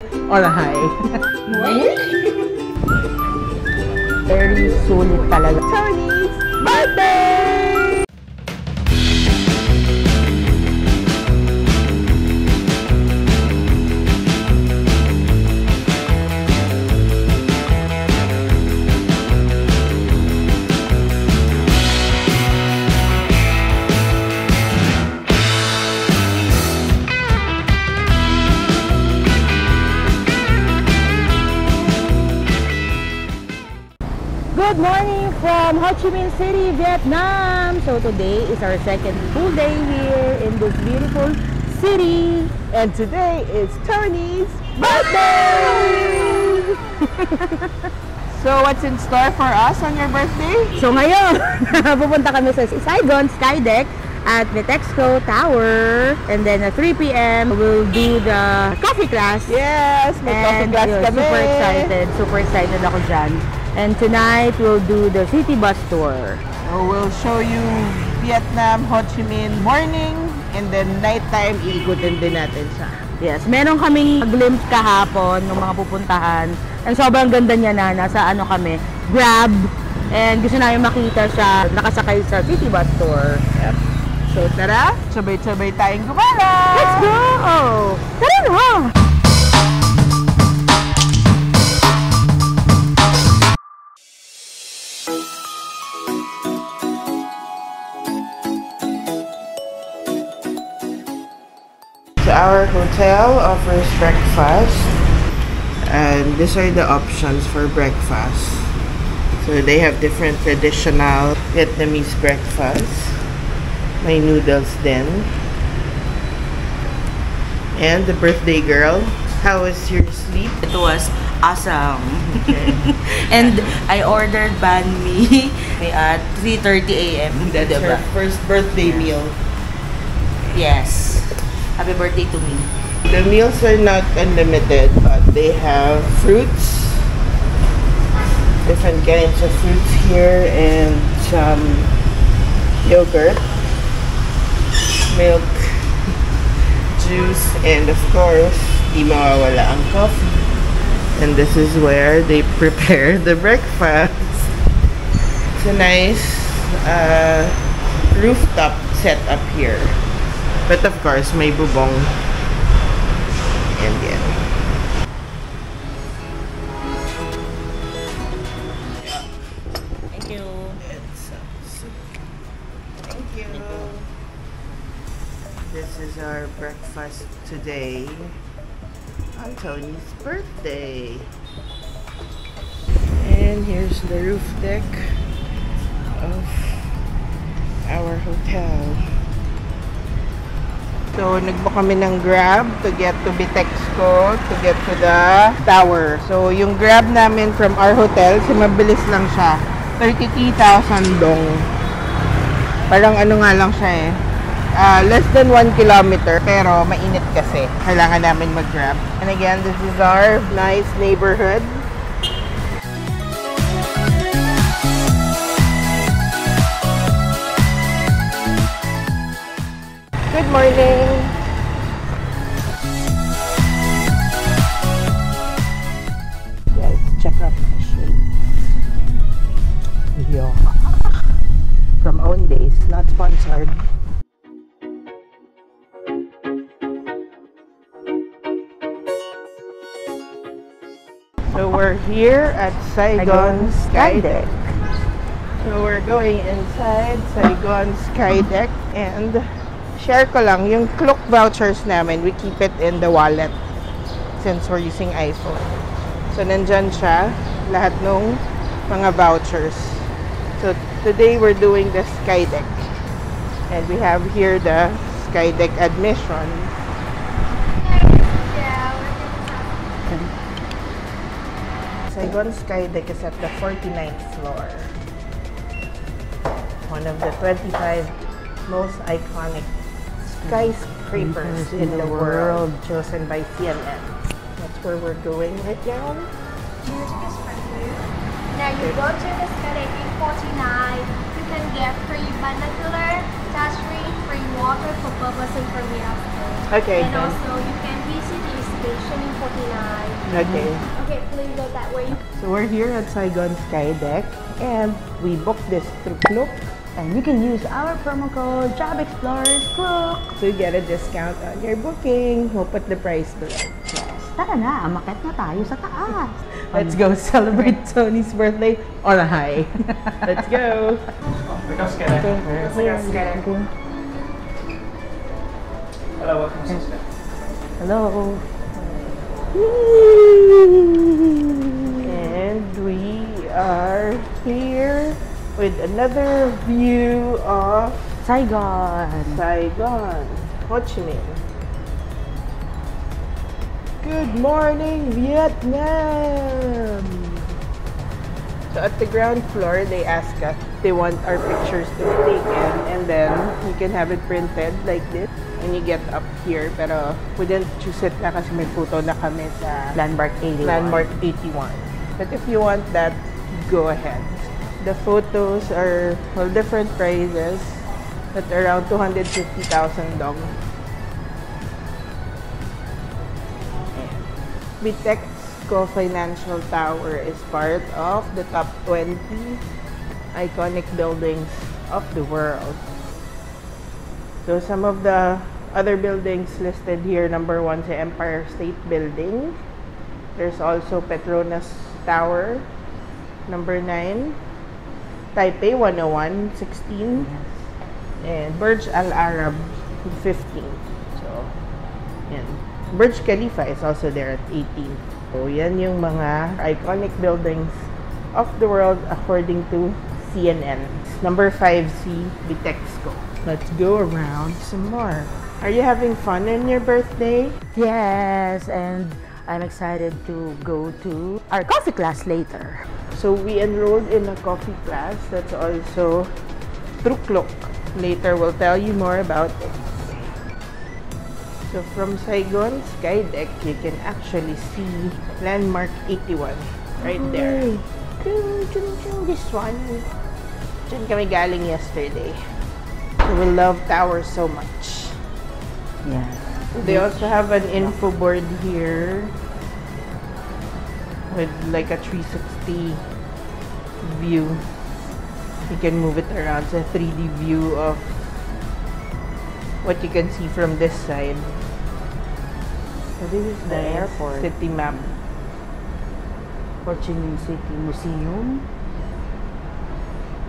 or a hi. Very sulit talaga. Tony's birthday! Good morning from Ho Chi Minh City, Vietnam. So today is our second full day here in this beautiful city. And today is Tony's birthday! So what's in store for us on your birthday? So ngayon, pupunta kami sa Saigon Skydeck at Vitexco Tower. And then at 3 p.m. we'll do the coffee class. Yes, may coffee class yun, kami. Super excited ako dyan. And tonight, we'll do the city bus tour. So we'll show you Vietnam, Ho Chi Minh morning, and then nighttime, iikutin din natin siya. Yes, meron kaming glimpse kahapon ng mga pupuntahan. And sobrang ganda niya na, nasa ano kami, Grab. And gusto namin makita siya nakasakay sa city bus tour. Yep. So tara, sabay-sabay tayong gumala! Let's go! Tara na! So our hotel offers breakfast, and these are the options for breakfast. So they have different traditional Vietnamese breakfast. May noodles then. And the birthday girl, how was your sleep? It was awesome. Okay. And I ordered banh mi at 3:30 a.m. That's her first birthday meal. Yes. Happy birthday to me. The meals are not unlimited, but they have fruits, different kinds of fruits here, and some yogurt, milk, juice, and of course, di mawawala ang coffee. And this is where they prepare the breakfast. It's a nice rooftop setup here. But of course, may bubong. And yan. Thank you. Thank you. This is our breakfast today on Tony's birthday. And here's the roof deck of our hotel. So, nagbook kami ng Grab to get to Vitexco, to get to the tower. So, yung Grab namin from our hotel, mabilis lang siya. 33,000 dong. Parang ano nga lang siya eh. Less than 1 kilometer, pero mainit kasi. Kailangan namin mag-Grab. And again, this is our nice neighborhood. Good morning! Guys, check out my shade. Yo. From Owndays, not sponsored. So we're here at Saigon Skydeck. So we're going inside Saigon Skydeck, and share ko lang, yung Klook vouchers namin, we keep it in the wallet since we're using iPhone. So, nandyan siya, lahat ng mga vouchers. So, today we're doing the Skydeck. And we have here the Skydeck admission. Saigon Skydeck is at the 49th floor. One of the 25 most iconic skyscrapers in the world, chosen by CNN. That's where we're going right now. Now you go to the Skydeck 49, you can get free binocular, touchscreen, free water for purpose and for meals. Okay. And also you can visit the reservation in 49. Okay. Okay, please go that way. So we're here at Saigon Skydeck and we booked this through Klook. And you can use our promo code Job Explorers Klook. So you get a discount on your booking. We'll put the price below. Yes, tara na, umakyat na tayo sa taas. Let's go celebrate Tony's birthday on a high. Let's go. Hello, welcome to Skydeck. Hello. And we are here with another view of Saigon. Saigon, Ho Chi Minh. Good morning, Vietnam! So at the ground floor, they ask us, they want our pictures to be taken, and then you can have it printed like this when you get up here. Pero we didn't choose it na kasi may photo na kami sa Landmark 81. Landmark 81. But if you want that, go ahead. The photos are, well, different prices at around 250,000 dong. Bitexco Financial Tower is part of the top 20 iconic buildings of the world. So some of the other buildings listed here, number 1 is Empire State Building. There's also Petronas Tower, number 9. Taipei 101, 16. And Burj Al Arab, 15. So, yan. Burj Khalifa is also there at 18. So, yan yung mga iconic buildings of the world according to CNN. Number 5C, Bitexco. Let's go around some more. Are you having fun on your birthday? Yes, and I'm excited to go to our coffee class later. So we enrolled in a coffee class that's also through Klook. Later we'll tell you more about it. So from Saigon Skydeck, you can actually see Landmark 81 right there. This one. Diyan kami galing yesterday. We love towers so much. Yeah. They also have an info board here with like a 360 view. You can move it around. It's a 3D view of what you can see from this side. So this is the airport city map. Ho Chi Minh City Museum.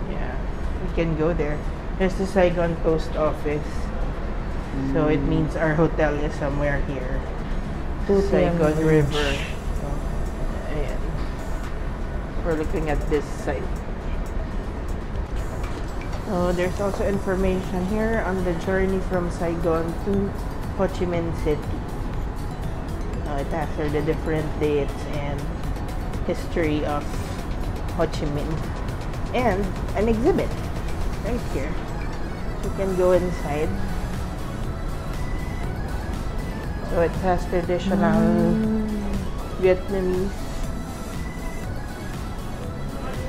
Yeah, we can go there. There's the Saigon Post Office. So it means our hotel is somewhere here. Saigon River. Ayan. We're looking at this site. So there's also information here on the journey from Saigon to Ho Chi Minh City. It has the different dates and history of Ho Chi Minh. And an exhibit right here. You can go inside. So it has traditional Vietnamese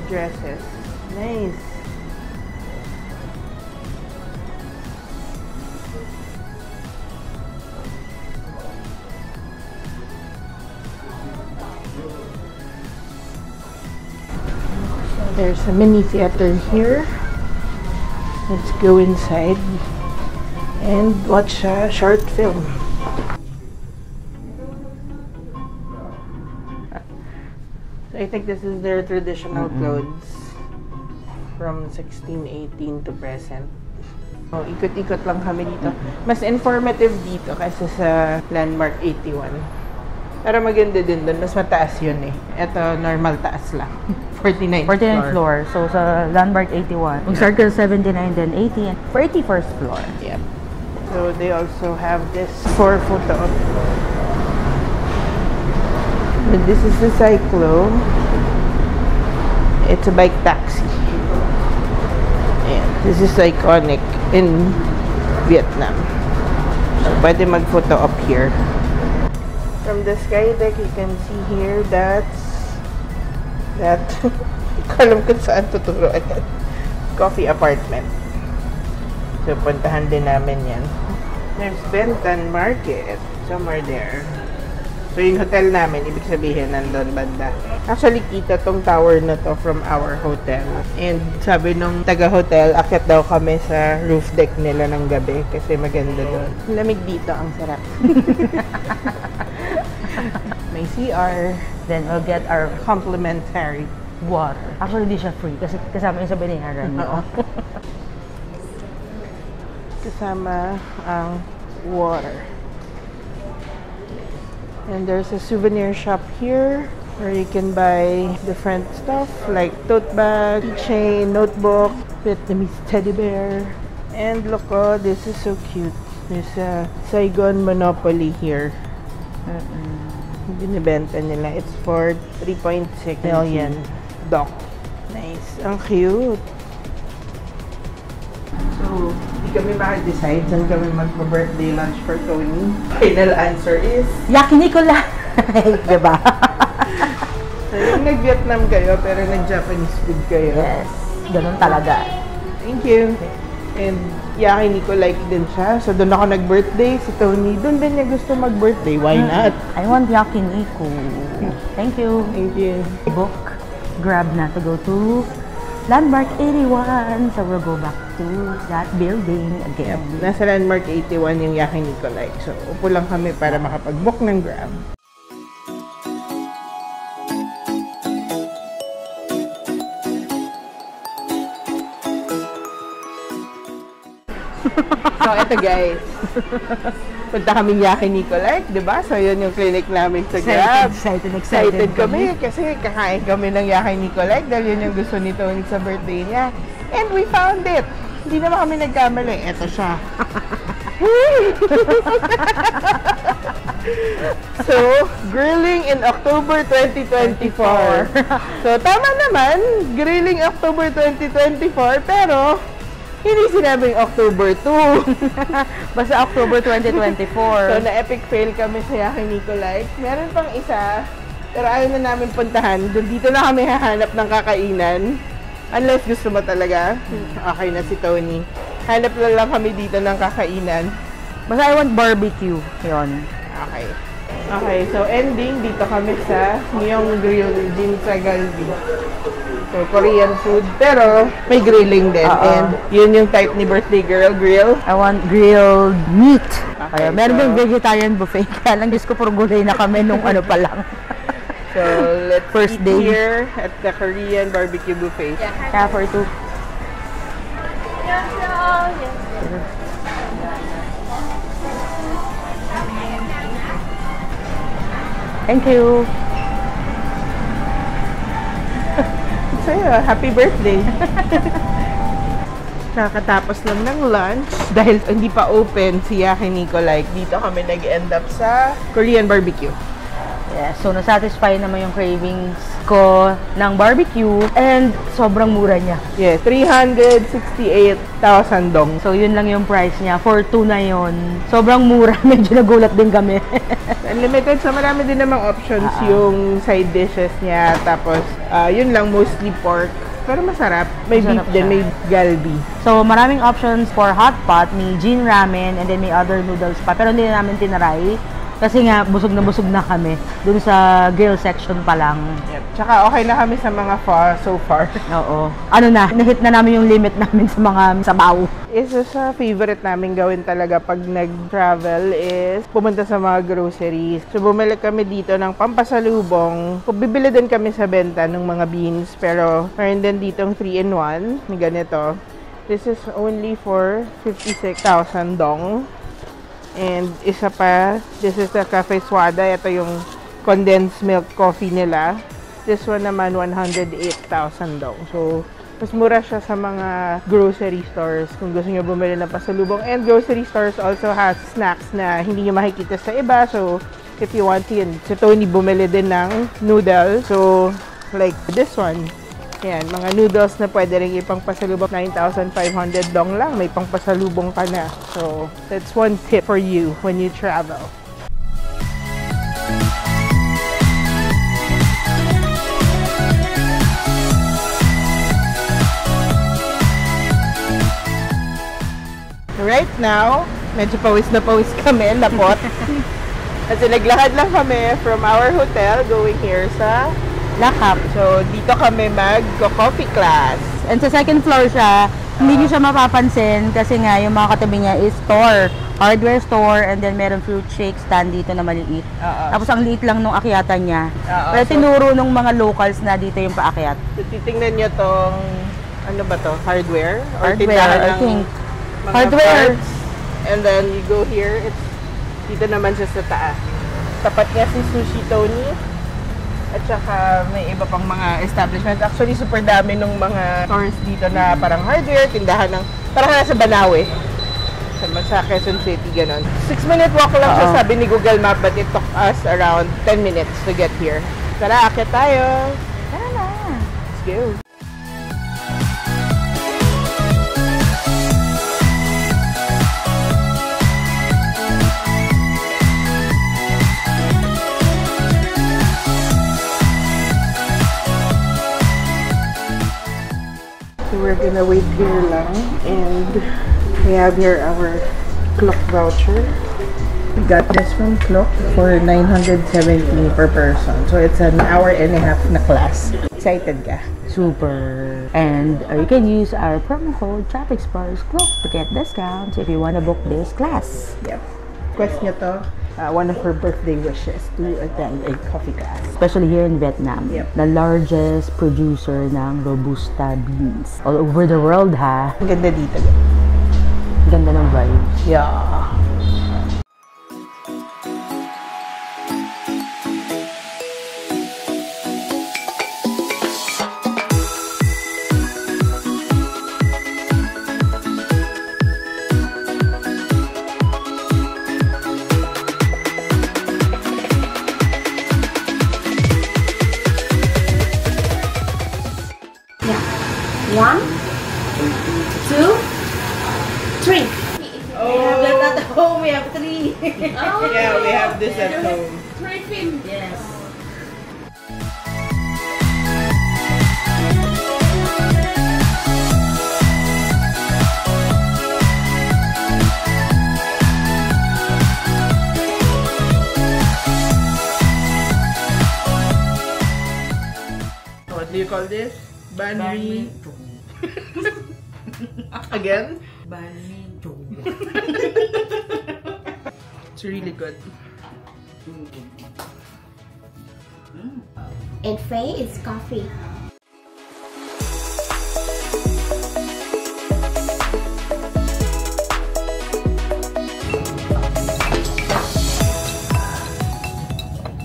dresses. Nice. There's a mini theater here. Let's go inside and watch a short film. So I think this is their traditional clothes from 1618 to present. Oh, ikot-ikot lang kami dito. Mas informative dito kaysa sa Landmark 81. Pero maganda din doon. Mas mataas yun eh. Ito, normal taas lang. 49th 49th floor. So, sa Landmark 81. Mag-start ka sa 79, then 80, and 41st floor. Yep. So, they also have this for photo op. But this is the Cyclo. It's a bike taxi. And this is iconic in Vietnam. So, pwede mag-photo op here. From the Skydeck, you can see here that alam ko saan tuturo yan. Coffee apartment. So, puntahan din namin yan. There's Benton Market somewhere there. So, yung hotel namin, ibig sabihin, nandun banda. Actually, kita tong tower na to from our hotel. And sabi nung taga-hotel, akyat daw kami sa roof deck nila ng gabi kasi maganda doon. Lamig dito, ang sarap. May CR. Then we'll get our Complimentary. water. Actually, hindi siya free kasi kasama yung sa binayaran niyo. Kasama ang water. And there's a souvenir shop here where you can buy different stuff like tote bag, keychain, notebook, Vietnamese teddy bear. And look, oh, this is so cute. There's a Saigon Monopoly here. Binibenta nila. It's for 3.6 million dong. Nice. Ang cute. So, hindi kami maka-decide saan kami magpa-birthday lunch for Tony. Final answer is... Yakinicola! Diba? So, yung nag-Vietnam kayo, pero nag-Japanese food kayo. Yes. Ganun talaga. Thank you. And Yakinico like din siya. So, doon ako nag-birthday. Si Tony, doon din niya gusto mag-birthday. Why not? I want yakiniku. Thank you. Thank you. Book. Grab na to go to Landmark 81. So we'll go back to that building again. Nasa Landmark 81 yung Yakinico like. So, upo lang kami para makapag-book ng Grab. So, eto guys. Punta kaming Yakinico like, di ba? So, yun yung clinic namin sa Grab. Excited kami kasi kakain kami ng Yakinico like dahil yun yung gusto ni Tony sa birthday niya. And we found it! Hindi naman kami nagkamali. Eto siya. So, grilling in October 2024. So, tama naman, grilling October 2024, pero hindi sinabing October 2. Basta October 2024. So, na-epic fail kami sa Yakinico like. Meron pang isa, pero ayaw na namin puntahan. Dito na kami hahanap ng kakainan. Unless gusto mo talaga. Okay na si Tony. Hanap na lang kami dito ng kakainan. Basta I want barbecue. Yun. Okay. Okay, so ending, dito kami sa Myong Grill din sa Galbi. So, Korean food, pero may grilling din. And yun yung type ni birthday girl, grill. I want grilled meat. Okay, Meron so- bang vegetarian buffet? Kaya lang, Diyos ko, puro gulay na kami nung ano pa lang. So, let's First eat day. here at the Korean barbecue buffet. Kaya for two. Thank you. So, happy birthday! Nakatapos lang ng lunch dahil hindi pa open si Yakinico like. Dito kami nag-end up sa Korean barbecue. Yeah, so nasatisfy naman yung cravings ko ng barbecue and sobrang mura niya. Yeah, 368,000 dong. So yun lang yung price niya. For two na yun. Sobrang mura. Medyo nagulat din kami. Unlimited, so marami din namang options yung side dishes niya. Tapos, yun lang, mostly pork. Pero masarap. May Masarap beef din, siya. may galbi. So maraming options for hot pot. May Jin ramen and then may other noodles pa. Pero hindi na namin tinaray. Kasi nga, busog na kami. Dun sa grill section pa lang. Yep. Tsaka okay na kami sa mga pho so far. Oo. Ano na, nahit na namin yung limit namin sa mga sabaw. Isa sa favorite namin gawin talaga pag nag-travel is pumunta sa mga groceries. So, bumili kami dito ng pampasalubong. Bibili din kami sa benta ng mga beans. Pero, meron din ditong 3-in-1. May ganito. This is only for 56,000 dong. And isa pa, this is the Cafe Suada. Ito yung condensed milk coffee nila. This one naman, 108,000 dong. So, mas mura siya sa mga grocery stores kung gusto nyo bumili ng pasalubong. And grocery stores also has snacks na hindi nyo makikita sa iba. So, if you want to, si Tony bumili din ng noodles. So, like this one. Yan, mga noodles na pwede rin ipang pasalubong. 9,500 dong lang. May pang pasalubong ka na. So, that's one tip for you when you travel. Right now, medyo pawis na pawis kami, lapot. Kasi naglakad lang kami from our hotel going here sa Lakap. So, dito kami mag-coffee class. And sa second floor siya, hindi nyo siya mapapansin kasi nga yung mga katabi niya is store. Hardware store, and then meron fruit shake stand dito na maliit. Tapos ang liit lang nung akyatan niya. Pero tinuro nung mga locals na dito yung paakyat. So, titingnan nyo tong, ano ba to? Hardware? Or Hardware, tindahan I ng think. mga Hardware. parts. And then you go here, it's dito naman siya sa taas. Tapat niya si Sushi Tony. At saka may iba pang mga establishments. Actually, super dami nung mga stores dito na parang hardware, tindahan ng, parang nasa Banawe. Sa Quezon City, ganon. 6-minute walk lang siya, sabi ni Google Map, but it took us around 10 minutes to get here. Tara, akit tayo! Tara na! Let's go! So we're gonna wait here lang, and we have here our clock voucher. We got this from Clock for 917 per person. So it's an hour and a half na class. Excited ka? Super. And you can use our promo code TrafficSparsClock to get discounts if you want to book this class. Yep. Quest niya to. One of her birthday wishes to attend a coffee class. Especially here in Vietnam. Yep. The largest producer ng Robusta beans. All over the world, ha? Ang ganda dito. Ganda ng vibes. Yeah. One, two, three. We have that at home. We have 3. Yeah, we have this at home. Yes. What do you call this? Banh mi. Again? Banh mi. It's really good. And Faye is coffee.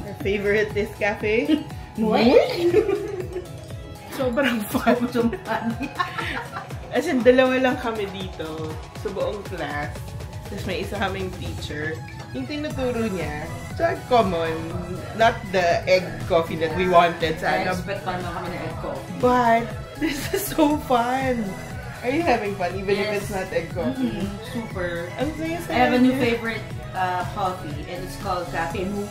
Our favorite is cafe. What? Sobrang fun. As in, dalawa lang kami dito sa buong class. Tapos may isa kaming teacher. Yung tinuturo niya, so common, not the egg coffee that we wanted. I Sana, expect pa naman kami ng egg coffee. but this is so fun. Are you having fun even if it's not egg coffee? Super. Ang saya-saya I have a new niya. favorite coffee, and it's called Cafe Mou.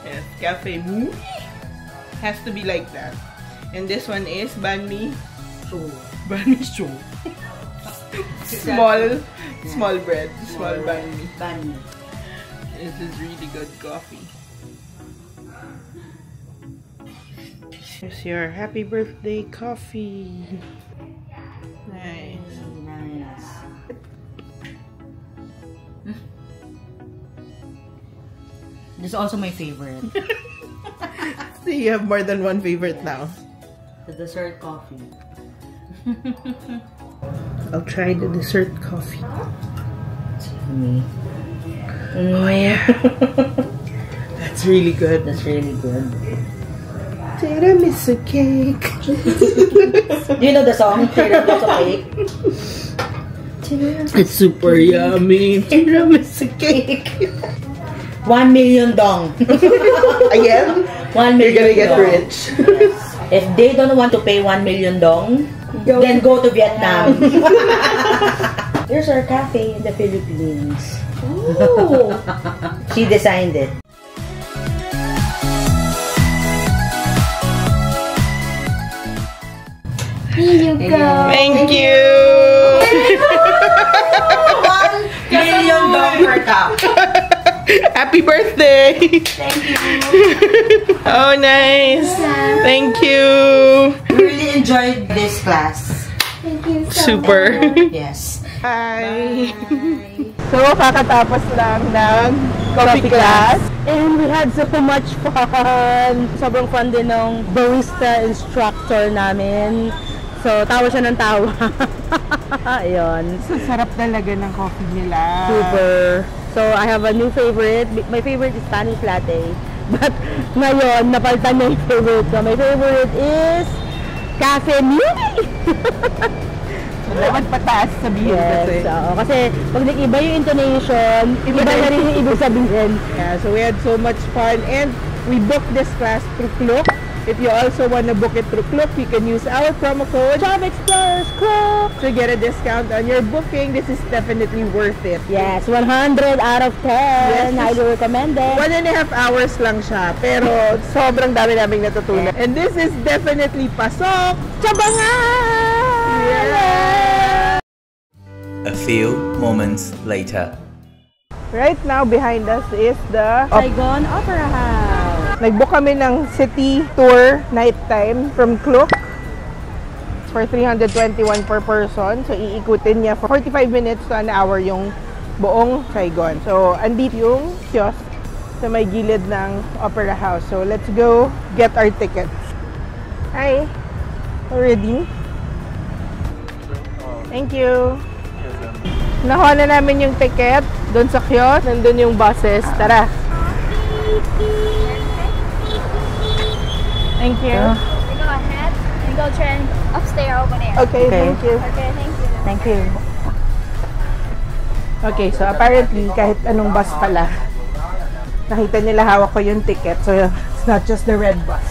Yes, cafe mou. Has to be like that. And this one is banh mi. Banh mi show. Small bread. Small banh mi. Banh mi. This is really good coffee. Here's your happy birthday coffee. Nice. Nice. This is also my favorite. So you have more than one favorite now. The dessert coffee. I'll try the dessert coffee. Me. Oh yeah. That's really good. That's really good. Tiramisu cake. Do you know the song? Tiramisu cake. It's super yummy. Tiramisu cake. 1 million dong. Again? 1 You're million gonna get dong. rich. If they don't want to pay 1 million dong, then go to Vietnam. Here's our cafe in the Philippines. Ooh. She designed it. Here you go. Thank you. 1 million dong per cup. Happy birthday! Thank you. Oh, nice. Thank you. Really enjoyed this class. Thank you so Super. Yes. Hi. So, kakatapos lang ng coffee class. And we had so much fun. Sobrang fun din ng barista instructor namin. So, tawa siya ng tawa. Ayun. So, sarap talaga ng coffee nila. Super. So, I have a new favorite. My favorite is Spanish latte. But ngayon, napalitan niya yung favorite ko. My favorite is Cafe Muni. Dapat pataas sabihin kasi. Yes, oo. Kasi pag nag-iba yung intonation, iba na rin yung ibig sabihin. Yeah, so we had so much fun and we booked this class through Klook. If you also want to book it through Klook, you can use our promo code Job Explorers Club to get a discount on your booking. This is definitely worth it. Yes, 100 out of 10. Yes, Highly recommended. 1.5 hours lang siya, pero sobrang dami naming natutunan. And this is definitely pasok sa bangal! Yeah! A few moments later. Right now, behind us is the Saigon Opera House. Nag-book kami ng city tour nighttime from Klook for 321 per person. So, iikutin niya for 45 minutes to an hour yung buong Saigon. So, andito yung kiosk sa may gilid ng Opera House. So, let's go get our tickets. Hi! Ready? Thank you! Nakuha na namin yung ticket doon sa kiosk. Nandun yung buses. Tara! Thank you. We go ahead and go turn upstairs over there. Okay, thank you. Okay, thank you. Thank you. Okay, so apparently, kahit anong bus pala, nakita nila hawak ko yung ticket. So, it's not just the red bus.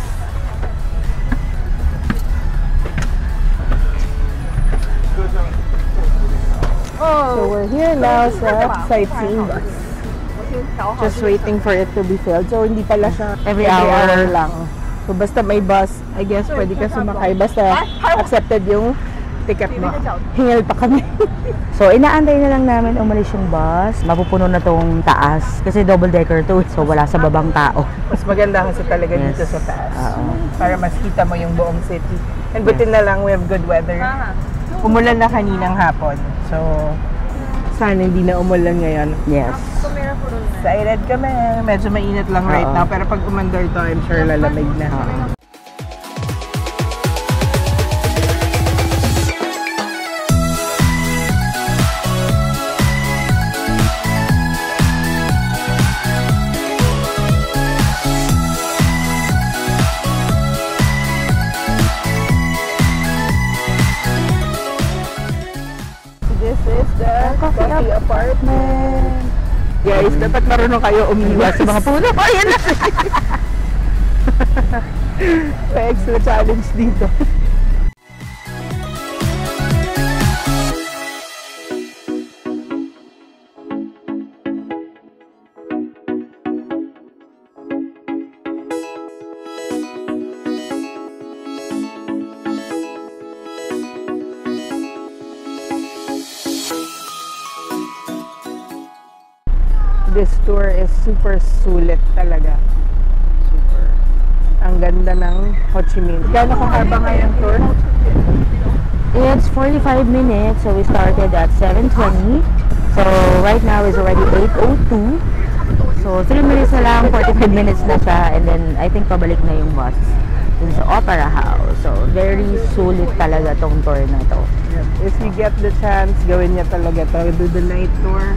So, we're here now sa sightseeing bus. Just waiting for it to be filled. So, hindi pala siya Every hour lang. So, basta may bus, I guess pwede ka sumakay. Basta accepted yung ticket mo. Hingal pa kami. So, inaantay na lang namin umalis yung bus. Mapupuno na tong taas. Kasi double decker to. So, wala sa babang tao. Mas maganda kasi talaga Yes. dito sa taas. Oo. Para mas kita mo yung buong city. And buti na lang we have good weather. Umulan na kaninang hapon. So, sana hindi na umulan ngayon. Yes. Excited kami. Medyo mainit lang right Oo. now. Pero pag umandar to, I'm sure lalamig na. This is the coffee apartment. Guys, dapat marunong kayo umiwas sa mga puno. Ayan na! May extra challenge dito. This tour is super sulit talaga. Super. Ang ganda ng Ho Chi Minh. Gano'n kahaba nga yung tour? It's 45 minutes. So, we started at 7:20. So, right now is already 8:02. So, 3 minutes na lang, 45 minutes na siya. And then, I think pabalik na yung bus dun sa Opera House. So, very sulit talaga tong tour na to. If you get the chance, gawin niya talaga to. Do the night tour.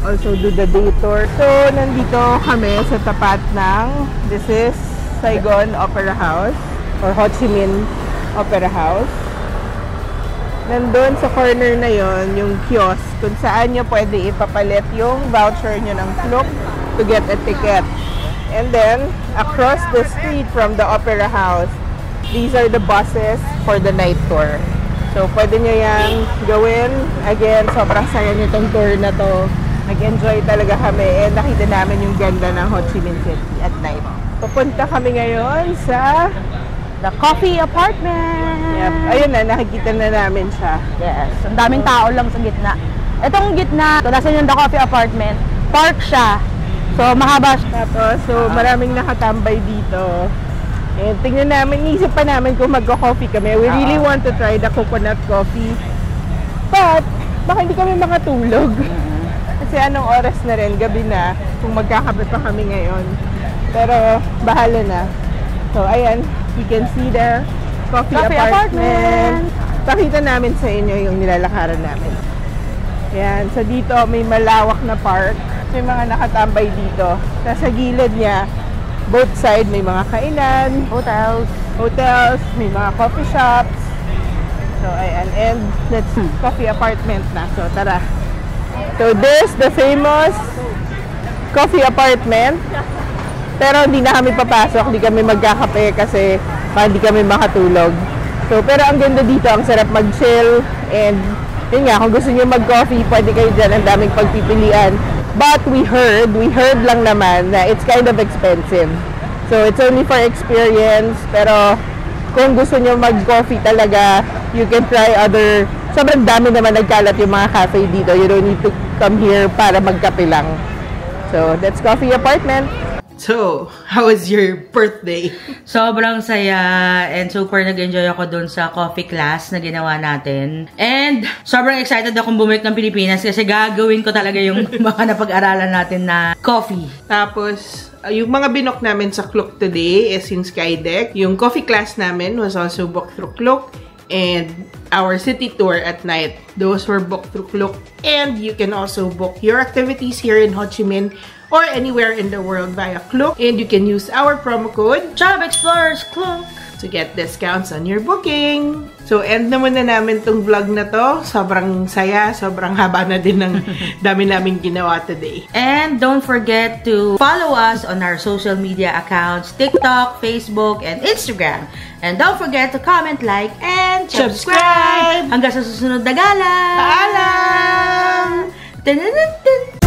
Also do the day tour. So, nandito kami sa tapat ng, this is Saigon Opera House or Ho Chi Minh Opera House. Nandun sa corner na yon yung kiosk kung saan nyo pwede ipapalit yung voucher nyo ng Klook to get a ticket. And then, across the street from the Opera House, these are the buses for the night tour. So, pwede nyo yan gawin. Again, sobrang saya nitong tour na to. Nag-enjoy talaga kami and nakita namin yung ganda ng Ho Chi Minh City at night. Pupunta kami ngayon sa The Coffee Apartment! Yep. Ayun na, nakikita na namin siya. Yes. Ang daming tao lang sa gitna. Itong gitna, kung nasan yung The Coffee Apartment, park siya. So, mahaba siya. Tapos, maraming nakatambay dito. And tingnan namin, isip pa namin kung magko-coffee kami. We really want to try the coconut coffee. But, baka hindi kami makatulog. Kasi anong oras na rin, gabi na, kung magkakape pa kami ngayon. Pero, bahala na. So, ayan, you can see the coffee apartment. Pakita namin sa inyo yung nilalakaran namin. Ayan, so dito may malawak na park. May mga nakatambay dito. Sa gilid niya, both side may mga kainan, hotels, may mga coffee shops. So, ayan, and that's coffee apartment na. So, tara. So, this, the famous coffee apartment. Pero hindi na kami papasok, hindi kami magkakape kasi hindi kami makatulog. So, pero ang ganda dito, ang sarap mag-chill. And, yun nga, kung gusto niyo mag-coffee, pwede kayo dyan, ang daming pagpipilian. But we heard lang naman na it's kind of expensive. So, it's only for experience. Pero, kung gusto niyo mag-coffee talaga, you can try other... Sobrang dami naman nagkalat yung mga cafe dito. You don't need to come here para magkape lang. So, that's Coffee Apartment. So, how was your birthday? Sobrang saya and super nag-enjoy ako dun sa coffee class na ginawa natin. And sobrang excited akong bumalik ng Pilipinas kasi gagawin ko talaga yung mga napag-aralan natin na coffee. Tapos, yung mga binok namin sa Klook today is in Skydeck. Yung coffee class namin was also booked through Klook. And our city tour at night, those were booked through Klook. And you can also book your activities here in Ho Chi Minh or anywhere in the world via Klook. And you can use our promo code Job Explorers Klook to get discounts on your booking. So, end naman na namin tong vlog na to. Sobrang saya, sobrang haba na din ng dami namin ginawa today. And don't forget to follow us on our social media accounts, TikTok, Facebook, and Instagram. And don't forget to comment, like, and subscribe! Hanggang sa susunod na gala! Paalam! Dun, dun, dun, dun.